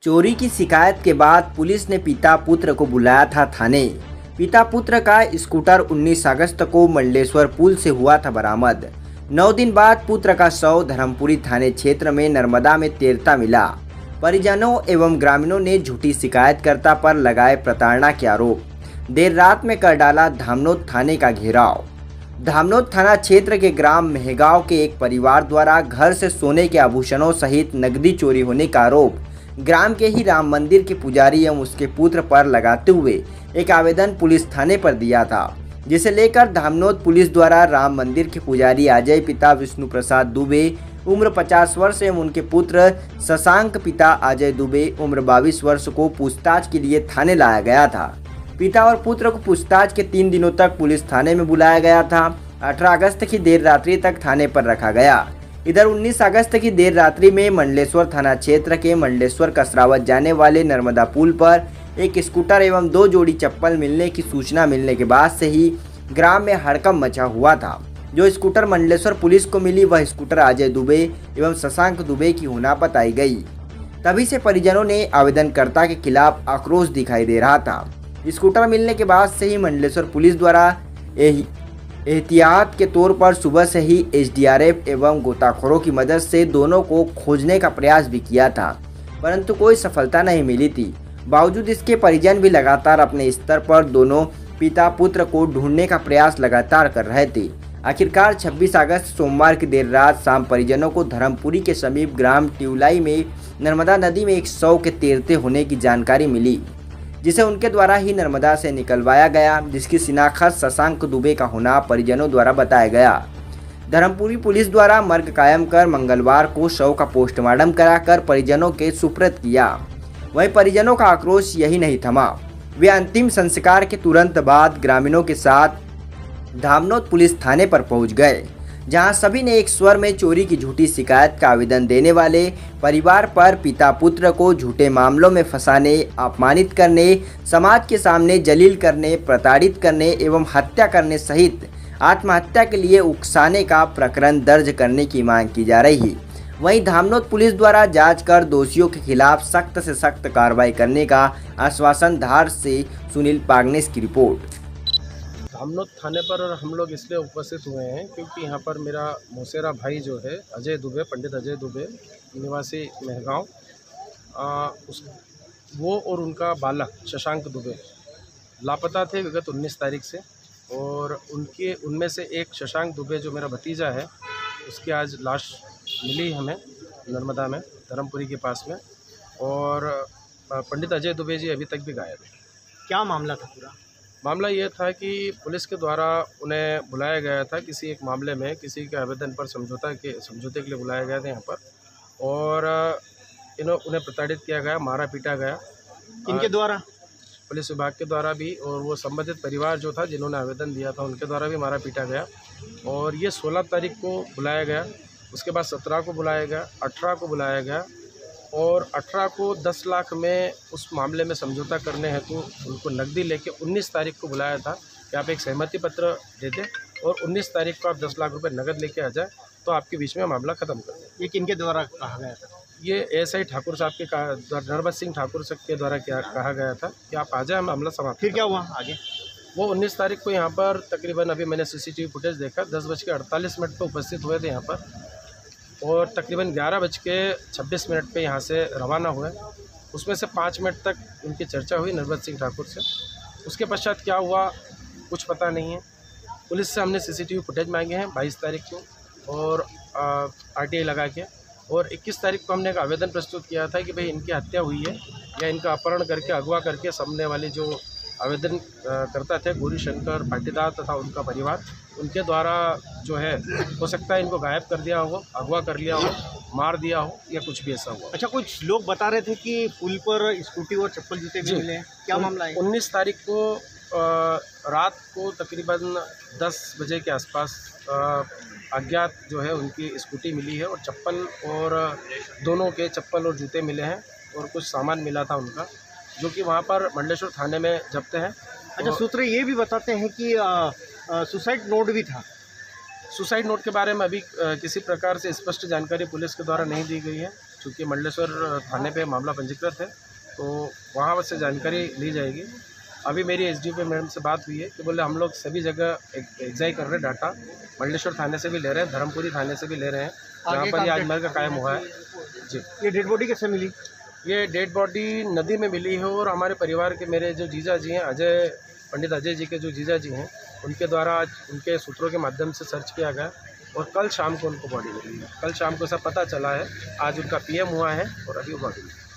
चोरी की शिकायत के बाद पुलिस ने पिता पुत्र को बुलाया था थाने। पिता पुत्र का स्कूटर 19 अगस्त को मंडलेश्वर पुल से हुआ था बरामद। 9 दिन बाद पुत्र का शव धर्मपुरी थाने क्षेत्र में नर्मदा में तैरता मिला। परिजनों एवं ग्रामीणों ने झूठी शिकायतकर्ता पर लगाए प्रताड़ना के आरोप। देर रात में कर डाला धामनोद थाने का घेराव। धामनोद थाना क्षेत्र के ग्राम मेहगांव के एक परिवार द्वारा घर से सोने के आभूषणों सहित नकदी चोरी होने का आरोप ग्राम के ही राम मंदिर के पुजारी एवं उसके पुत्र पर लगाते हुए एक आवेदन पुलिस थाने पर दिया था, जिसे लेकर धामनोद पुलिस द्वारा राम मंदिर के पुजारी अजय पिता विष्णु प्रसाद दुबे उम्र 50 वर्ष एवं उनके पुत्र शशांक पिता अजय दुबे उम्र 22 वर्ष को पूछताछ के लिए थाने लाया गया था। पिता और पुत्र को पूछताछ के 3 दिनों तक पुलिस थाने में बुलाया गया था। 18 अगस्त की देर रात्रि तक थाने पर रखा गया। इधर 19 अगस्त की देर रात्रि में मंडलेश्वर थाना क्षेत्र के मंडलेश्वर कसरावत जाने वाले नर्मदा पुल पर एक स्कूटर एवं 2 जोड़ी चप्पल मिलने की सूचना मिलने के बाद से ही ग्राम में हड़कंप मचा हुआ था। जो स्कूटर मंडलेश्वर पुलिस को मिली वह स्कूटर अजय दुबे एवं शशांक दुबे की होना बताई गई। तभी से परिजनों ने आवेदनकर्ता के खिलाफ आक्रोश दिखाई दे रहा था। स्कूटर मिलने के बाद से ही मंडलेश्वर पुलिस द्वारा एहतियात के तौर पर सुबह से ही एसडीआरएफ एवं गोताखोरों की मदद से दोनों को खोजने का प्रयास भी किया था, परंतु कोई सफलता नहीं मिली थी। बावजूद इसके परिजन भी लगातार अपने स्तर पर दोनों पिता पुत्र को ढूंढने का प्रयास लगातार कर रहे थे। आखिरकार 26 अगस्त सोमवार की देर रात शाम परिजनों को धर्मपुरी के समीप ग्राम ट्यूलाई में नर्मदा नदी में एक शव के तैरते होने की जानकारी मिली, जिसे उनके द्वारा ही नर्मदा से निकलवाया गया, जिसकी शिनाख्त शशांक दुबे का होना परिजनों द्वारा बताया गया। धर्मपुरी पुलिस द्वारा मर्ग कायम कर मंगलवार को शव का पोस्टमार्टम कराकर परिजनों के सुपुर्द किया। वहीं परिजनों का आक्रोश यही नहीं थमा। वे अंतिम संस्कार के तुरंत बाद ग्रामीणों के साथ धामनोद पुलिस थाने पर पहुंच गए, जहां सभी ने एक स्वर में चोरी की झूठी शिकायत का आवेदन देने वाले परिवार पर पिता पुत्र को झूठे मामलों में फंसाने, अपमानित करने, समाज के सामने जलील करने, प्रताड़ित करने एवं हत्या करने सहित आत्महत्या के लिए उकसाने का प्रकरण दर्ज करने की मांग की जा रही है। वहीं धामनोद पुलिस द्वारा जांच कर दोषियों के खिलाफ सख्त से सख्त कार्रवाई करने का आश्वासन। धार से सुनील पागनेस की रिपोर्ट। धामनोद थाने पर हम लोग इसलिए उपस्थित हुए हैं क्योंकि यहाँ पर मेरा मौसेरा भाई जो है अजय दुबे, पंडित अजय दुबे, निवासी मेहगांव, वो और उनका बालक शशांक दुबे लापता थे विगत 19 तारीख से। और उनमें से एक शशांक दुबे जो मेरा भतीजा है, उसकी आज लाश मिली हमें नर्मदा में धर्मपुरी के पास में। और पंडित अजय दुबे जी अभी तक भी गायब है। क्या मामला था? पूरा मामला ये था कि पुलिस के द्वारा उन्हें बुलाया गया था किसी एक मामले में, किसी के आवेदन पर समझौते के लिए बुलाया गया था यहाँ पर। और उन्हें प्रताड़ित किया गया, मारा पीटा गया। इनके द्वारा? पुलिस विभाग के द्वारा भी, और वो संबंधित परिवार जो था जिन्होंने आवेदन दिया था उनके द्वारा भी मारा पीटा गया। और ये 16 तारीख को बुलाया गया, उसके बाद 17 को बुलाया गया, 18 को बुलाया गया और 18 को 10 लाख में उस मामले में समझौता करने हेतु उनको नकदी लेके 19 तारीख को बुलाया था कि आप एक सहमति पत्र दे दें और 19 तारीख को आप 10 लाख रुपए नकद लेके आ जाए तो आपके बीच में मामला ख़त्म कर दें। ये किनके द्वारा कहा गया था? ये एएसआई ठाकुर साहब के नरबत सिंह ठाकुर साहब के द्वारा कहा गया था कि आप आ जाए, मामला समाप्त। फिर क्या हुआ आगे? वो 19 तारीख को यहाँ पर तकरीबन, अभी मैंने सीसीटीवी फुटेज देखा, 10:48 पर उपस्थित हुए थे यहाँ पर और तकरीबन 11:26 पे यहाँ से रवाना हुए। उसमें से 5 मिनट तक उनकी चर्चा हुई नरबत सिंह ठाकुर से। उसके पश्चात क्या हुआ कुछ पता नहीं है। पुलिस से हमने सीसीटीवी फुटेज मांगे हैं 22 तारीख को और आरटीआई लगा के, और 21 तारीख को हमने एक आवेदन प्रस्तुत किया था कि भाई इनकी हत्या हुई है या इनका अपहरण करके अगवा करके सामने वाली जो आवेदन करता थे गौरी शंकर पाटीदार तथा उनका परिवार, उनके द्वारा जो है हो सकता है इनको गायब कर दिया हो, अगवा कर लिया हो, मार दिया हो या कुछ भी ऐसा हुआ। अच्छा, कुछ लोग बता रहे थे कि पुल पर स्कूटी और चप्पल जूते भी मिले हैं, क्या मामला है? 19 तारीख को रात को तकरीबन 10 बजे के आसपास अज्ञात जो है उनकी स्कूटी मिली है और चप्पल, और दोनों के चप्पल और जूते मिले हैं और कुछ सामान मिला था उनका, जो कि वहाँ पर मंडलेश्वर थाने में जब्त है। अच्छा, सूत्र ये भी बताते हैं कि सुसाइड नोट भी था। सुसाइड नोट के बारे में अभी किसी प्रकार से स्पष्ट जानकारी पुलिस के द्वारा नहीं दी गई है। चूँकि मंडलेश्वर थाने पे मामला पंजीकृत है, तो वहाँ से जानकारी ली जाएगी। अभी मेरी एसडीपी मैडम से बात हुई है कि बोले हम लोग सभी जगह एग्जाई कर रहे हैं डाटा, मंडलेश्वर थाने से भी ले रहे हैं, धर्मपुरी थाने से भी ले रहे हैं, जहाँ पर ये आज मर्ग कायम हुआ है। जी, ये डेड बॉडी कैसे मिली? ये डेड बॉडी नदी में मिली है और हमारे परिवार के मेरे जो जीजा जी हैं, अजय पंडित अजय जी के जो जीजा जी हैं, उनके द्वारा आज उनके सूत्रों के माध्यम से सर्च किया गया और कल शाम को उनको बॉडी मिली है। कल शाम को सब पता चला है, आज उनका पीएम हुआ है और अभी वो बॉडी मिली।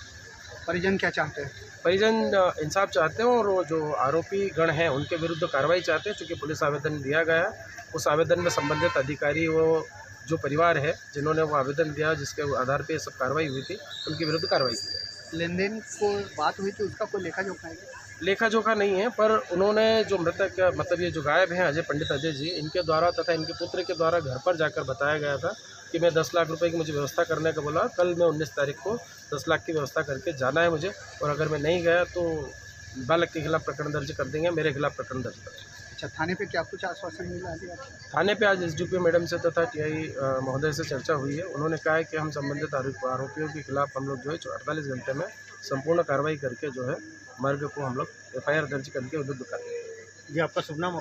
परिजन क्या चाहते हैं? परिजन इंसाफ चाहते हैं और वो जो आरोपी गण हैं उनके विरुद्ध कार्रवाई चाहते हैं। चूँकि पुलिस आवेदन दिया गया है, उस आवेदन में संबंधित अधिकारी वो जो परिवार है जिन्होंने वो आवेदन दिया जिसके आधार पे सब कार्रवाई हुई थी, उनके विरुद्ध कार्रवाई की है। लेन देन को बात हुई थी, उसका कोई लेखा जोखा है? लेखा जोखा नहीं है, पर उन्होंने जो मृतक मतलब ये जो गायब हैं अजय पंडित अजय जी, इनके द्वारा तथा इनके पुत्र के द्वारा घर पर जाकर बताया गया था कि मैं 10 लाख रुपए की मुझे व्यवस्था करने का बोला। कल मैं 19 तारीख को 10 लाख की व्यवस्था करके जाना है मुझे, और अगर मैं नहीं गया तो बालक के खिलाफ प्रकरण दर्ज कर देंगे, मेरे खिलाफ प्रकरण दर्ज कर देंगे। अच्छा, थाने पे क्या कुछ आश्वासन मिला अभी आपको? थाने पे आज एसडीपी मैडम से तथा टीआई महोदय से चर्चा हुई है। उन्होंने कहा है कि हम संबंधित आरोपियों के खिलाफ हम लोग जो है 48 घंटे में संपूर्ण कार्रवाई करके जो है मर्ग को हम लोग एफआईआर दर्ज करके विरुद्ध करेंगे। जी, आपका शुभ नाम?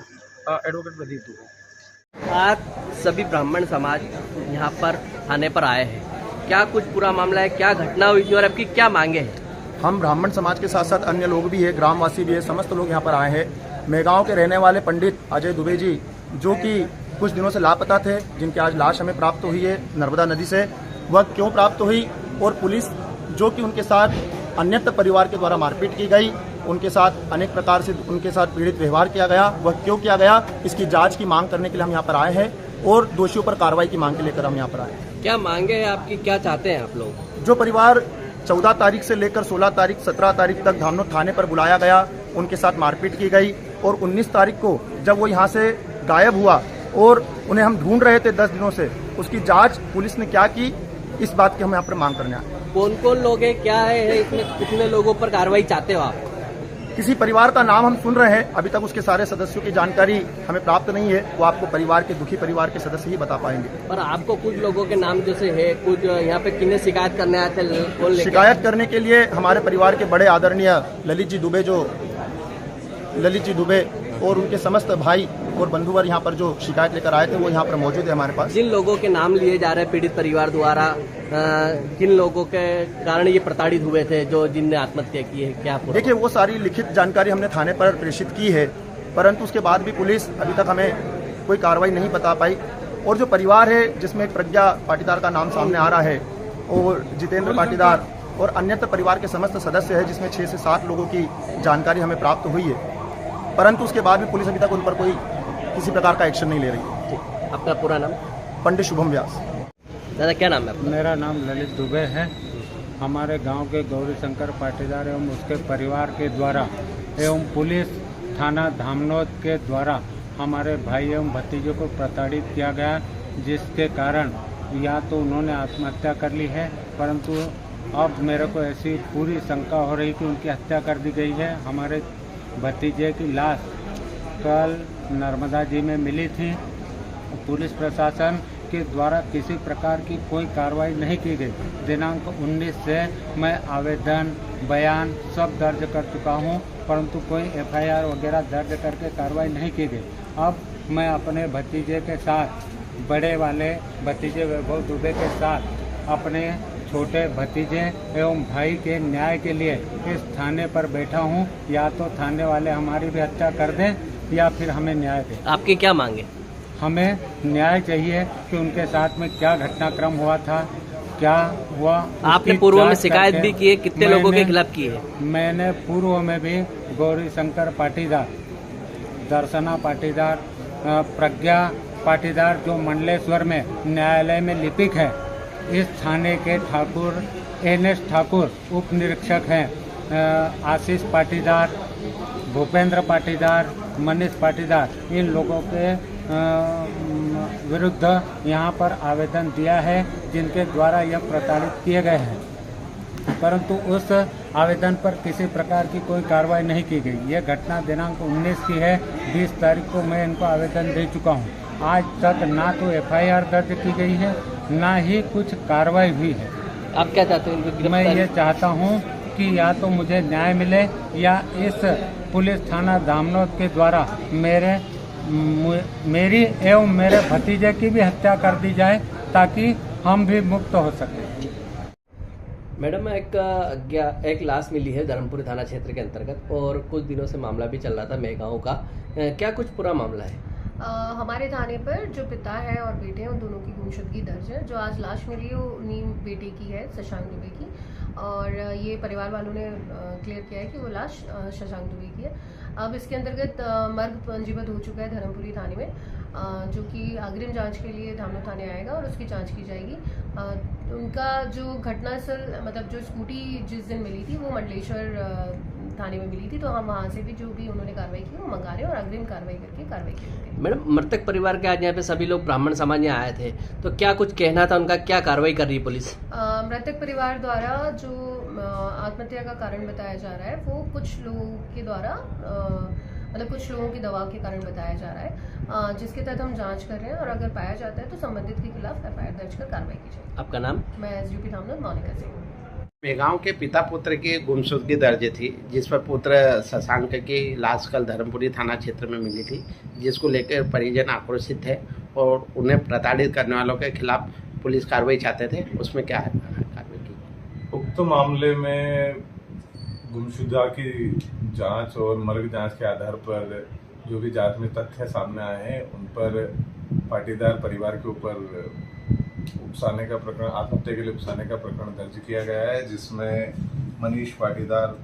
एडवोकेट प्रदीप दुबे। आज सभी ब्राह्मण समाज यहाँ पर थाने पर आए हैं, क्या कुछ पूरा मामला है, क्या घटना हुई थी और आपकी क्या मांगे हैं? हम ब्राह्मण समाज के साथ साथ अन्य लोग भी है, ग्रामवासी भी है, समस्त लोग यहाँ पर आए हैं। मेगांव के रहने वाले पंडित अजय दुबे जी, जो कि कुछ दिनों से लापता थे, जिनकी आज लाश हमें प्राप्त हुई है नर्मदा नदी से। वह क्यों प्राप्त हुई और पुलिस जो कि उनके साथ अन्यत्र परिवार के द्वारा मारपीट की गई, उनके साथ अनेक प्रकार से उनके साथ पीड़ित व्यवहार किया गया, वह क्यों किया गया, इसकी जांच की मांग करने के लिए हम यहाँ पर आए हैं और दोषियों पर कार्रवाई की मांग के लेकर हम यहाँ पर आए हैं। क्या मांगे हैं आपकी, क्या चाहते हैं आप लोग? जो परिवार 14 तारीख से लेकर 16 तारीख 17 तारीख तक धामनोद थाने पर बुलाया गया, उनके साथ मारपीट की गई और 19 तारीख को जब वो यहाँ से गायब हुआ और उन्हें हम ढूंढ रहे थे 10 दिनों से, उसकी जांच पुलिस ने क्या की, इस बात की हम यहाँ पर मांग करने आए। कौन कौन लोग हैं, क्या है इसमें, कितने लोगों पर कार्रवाई चाहते हो आप? किसी परिवार का नाम हम सुन रहे हैं, अभी तक उसके सारे सदस्यों की जानकारी हमें प्राप्त नहीं है, वो आपको परिवार के दुखी परिवार के सदस्य ही बता पाएंगे। पर आपको कुछ लोगों के नाम जैसे है, कुछ यहाँ पे किन्हें शिकायत करने आए थे, कौन लेके? शिकायत करने के लिए हमारे परिवार के बड़े आदरणीय ललित जी दुबे और उनके समस्त भाई और बंधुवर यहाँ पर जो शिकायत लेकर आए थे वो यहाँ पर मौजूद है हमारे पास। जिन लोगों के नाम लिए जा रहे हैं पीड़ित परिवार द्वारा, किन लोगों के कारण ये प्रताड़ित हुए थे, जो जिनने आत्महत्या की है, क्या? देखिए, वो सारी लिखित जानकारी हमने थाने पर प्रेषित की है, परंतु उसके बाद भी पुलिस अभी तक हमें कोई कार्रवाई नहीं बता पाई। और जो परिवार है जिसमें प्रज्ञा पाटीदार का नाम सामने आ रहा है और जितेंद्र पाटीदार और अन्यत्र परिवार के समस्त सदस्य है, जिसमें 6 से 7 लोगों की जानकारी हमें प्राप्त हुई है, परंतु उसके बाद भी पुलिस अभी तक उन पर कोई किसी प्रकार का एक्शन नहीं ले रही है। आपका पूरा नाम? पंडित शुभम व्यास। दादा, क्या नाम है आपका? मेरा नाम ललित दुबे है। हमारे गांव के गौरी शंकर पाटीदार एवं उसके परिवार के द्वारा एवं पुलिस थाना धामनोद के द्वारा हमारे भाई एवं भतीजों को प्रताड़ित किया गया, जिसके कारण या तो उन्होंने आत्महत्या कर ली है, परंतु अब मेरे को ऐसी पूरी शंका हो रही कि उनकी हत्या कर दी गई है। हमारे भतीजे की लाश कल नर्मदा जी में मिली थी। पुलिस प्रशासन के द्वारा किसी प्रकार की कोई कार्रवाई नहीं की गई। दिनांक 19 से मैं आवेदन, बयान सब दर्ज कर चुका हूं, परंतु कोई एफआईआर वगैरह दर्ज करके कार्रवाई नहीं की गई। अब मैं अपने भतीजे के साथ, बड़े वाले भतीजे वैभव दुबे के साथ अपने छोटे भतीजे एवं भाई के न्याय के लिए इस थाने पर बैठा हूं। या तो थाने वाले हमारी भी हत्या कर दें या फिर हमें न्याय दें। आपकी क्या मांगे? हमें न्याय चाहिए कि उनके साथ में क्या घटनाक्रम हुआ था, क्या हुआ। आपने पूर्व में शिकायत भी की है, कितने लोगों के खिलाफ की है? मैंने पूर्व में भी गौरी शंकर पाटीदार, दर्शना पाटीदार, प्रज्ञा पाटीदार जो मंडलेश्वर में न्यायालय में लिपिक है, इस थाने के ठाकुर NS ठाकुर उप निरीक्षक हैं, आशीष पाटीदार, भूपेंद्र पाटीदार, मनीष पाटीदार, इन लोगों के विरुद्ध यहाँ पर आवेदन दिया है, जिनके द्वारा यह प्रताड़ित किए गए हैं, परंतु उस आवेदन पर किसी प्रकार की कोई कार्रवाई नहीं की गई। यह घटना दिनांक 19 की है। 20 तारीख को मैं इनको आवेदन दे चुका हूँ। आज तक ना तो एफआईआर दर्ज की गई है, ना ही कुछ कार्रवाई हुई है। आप क्या चाहते हो उनको मैं गिरफ्तार? ये चाहता हूँ कि या तो मुझे न्याय मिले या इस पुलिस थाना धामनोद के द्वारा मेरी एवं मेरे भतीजे की भी हत्या कर दी जाए ताकि हम भी मुक्त हो सकें। मैडम एक लाश मिली है धर्मपुरी थाना क्षेत्र के अंतर्गत और कुछ दिनों से मामला भी चल रहा था मेगांव का, क्या कुछ पूरा मामला है? हमारे थाने पर जो पिता है और बेटे हैं उन दोनों की गुमशुदगी दर्ज है। जो आज लाश मिली है वो उन्हीं बेटे की है, शशांक दुबे की, और ये परिवार वालों ने क्लियर किया है कि वो लाश शशांक दुबे की है। अब इसके अंतर्गत मर्ग पंजीबद्ध हो चुका है धर्मपुरी थाने में, जो कि अग्रिम जांच के लिए धामनोद थाने आएगा और उसकी जांच की जाएगी। उनका जो घटनास्थल मतलब जो स्कूटी जिस दिन मिली थी वो मंडलेश्वर थाने में मिली थी, तो हम वहाँ से भी जो भी उन्होंने कार्रवाई की वो मंगा रहे हैं और अग्रिम कार्रवाई करके कार्रवाई की। मैडम, मृतक परिवार के आज यहाँ पे सभी लोग ब्राह्मण समाज यहाँ आए थे, तो क्या कुछ कहना था उनका, क्या कार्रवाई कर रही है पुलिस? मृतक परिवार द्वारा जो आत्महत्या का कारण बताया जा रहा है वो कुछ लोगों के द्वारा मतलब कुछ लोगों के दबाव के कारण बताया जा रहा है, जिसके तहत हम जांच कर रहे हैं और अगर पाया जाता है तो संबंधित के खिलाफ एफआईआर दर्ज कर कार्रवाई की जाएगी। आपका नाम? मैं एसडीपी धामनोद मोनिका सिंह। मेगांव के पिता पुत्र की गुमशुदगी दर्ज थी, जिस पर पुत्र शशांक की लाश कल धर्मपुरी थाना क्षेत्र में मिली थी, जिसको लेकर परिजन आक्रोशित थे और उन्हें प्रताड़ित करने वालों के खिलाफ पुलिस कार्रवाई चाहते थे। उसमें क्या कार्रवाई की? उक्त मामले में गुमशुदा की जांच और मर्ग जांच के आधार पर जो भी जांच में तथ्य सामने आए हैं उन पर पाटीदार परिवार के ऊपर उकसाने का प्रकरण, आत्महत्या के लिए उकसाने का प्रकरण दर्ज किया गया है, जिसमें मनीष पाटीदार,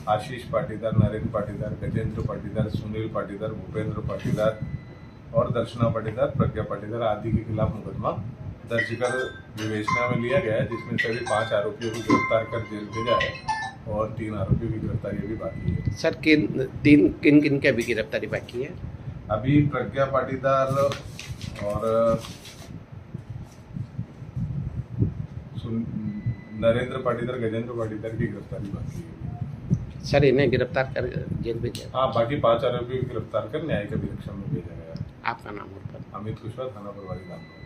आशीष पाटीदार, नरेंद्र पाटीदार, गजेंद्र पाटीदार, सुनील पाटीदार, भूपेंद्र पाटीदार और दर्शना पाटीदार, प्रज्ञा पाटीदार आदि के खिलाफ मुकदमा दर्ज कर विवेचना में लिया गया है, जिसमें सभी 5 आरोपियों को गिरफ्तार कर जेल भेजा है और 3 आरोपियों की गिरफ्तारी भी बाकी है। सर, किन किन की अभी गिरफ्तारी बाकी है? अभी प्रज्ञा पाटीदार और नरेंद्र पाटीदार, गजेंद्र पाटीदार की गिरफ्तारी बाकी है। सर, इन्हें गिरफ्तार कर जेल भेजा? हाँ, बाकी 5 आरोपियों को गिरफ्तार कर न्यायिक अभिरक्षा में भेजा गया। आपका नाम? अमित कुशवाहा, थाना प्रभारी धामनोद।